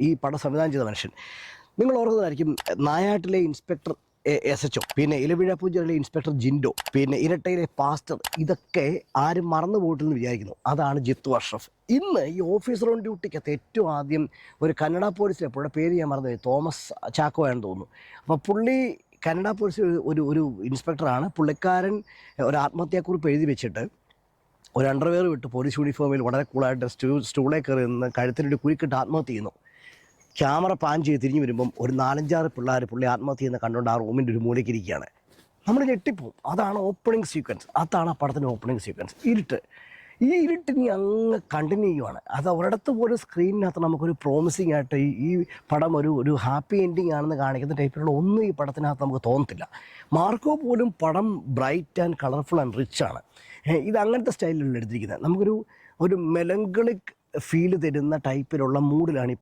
ഈ പടം സംവിധാനം ചെയ്ത മനുഷ്യൻ. നിങ്ങൾ ഓർക്കുന്നതായിരിക്കും നായാട്ടിലെ ഇൻസ്പെക്ടർ SHO, പിന്നെ ഇലവിഴ പൂജയിലെ ഇൻസ്പെക്ടർ ജിൻഡോ, പിന്നെ ഇരട്ടയിലെ പാസ്റ്റർ, ഇതൊക്കെ ആരും മറന്നു പോയിട്ടെന്ന് വിചാരിക്കുന്നു. അതാണ് ജിത്തു അഷ്റഫ്. ഇന്ന് ഈ ഓഫീസർ ഓൺ ഡ്യൂട്ടിക്കകത്ത് ഏറ്റവും ആദ്യം ഒരു കന്നഡ പോലീസിലെ പുള്ളിയുടെ പേര് ഞാൻ മറന്നുപോയി, തോമസ് ചാക്കോയാണെന്ന് തോന്നുന്നു. അപ്പോൾ പുള്ളി കന്നഡ പോലീസിൽ ഒരു ഇൻസ്പെക്ടറാണ്. പുള്ളിക്കാരൻ ഒരു ആത്മഹത്യാക്കുറിപ്പ് എഴുതി വെച്ചിട്ട് ഒരു അണ്ടർവെയർ വിട്ട് പോലീസ് യൂണിഫോമിൽ വളരെ കൂളായിട്ട് സ്റ്റൂളേ കയറി നിന്ന് കഴുത്തിനൊരു കുരുക്കിട്ട് ആത്മഹത്യ ചെയ്യുന്നു. ക്യാമറ പാൻ ചെയ്ത് തിരിഞ്ഞു വരുമ്പം ഒരു 4-5 പിള്ളേർ പുള്ളി ആത്മഹത്യ ചെയ്യുന്ന കണ്ടുകൊണ്ട് ആ റൂമിൻ്റെ ഒരു മൂലയ്ക്ക് ഇരിക്കുകയാണ്. നമ്മൾ ഞെട്ടിപ്പോവും. അതാണ് ഓപ്പണിംഗ് സീക്വൻസ്. അതാണ് ആ പടത്തിൻ്റെ ഓപ്പണിംഗ് സീക്വൻസ്. ഈ ഇരുട്ടിനി അങ്ങ് കണ്ടിന്യൂ ചെയ്യുവാണ്. അത് ഒരിടത്ത് പോലും സ്ക്രീനിനകത്ത് നമുക്കൊരു പ്രോമിസിങ് ആയിട്ട് ഈ പടം ഒരു ഹാപ്പി എൻഡിങ് ആണെന്ന് കാണിക്കുന്ന ടൈപ്പിലുള്ള ഒന്നും ഈ പടത്തിനകത്ത് നമുക്ക് തോന്നത്തില്ല. മാർക്കോ പോലും പടം bright and colourful and rich ആണ്. ഇത് അങ്ങനത്തെ സ്റ്റൈലിലുള്ള എടുത്തിരിക്കുന്നത്. നമുക്കൊരു മെലങ്കളിക് ഫീല് തരുന്ന ടൈപ്പിലുള്ള മൂഡിലാണ്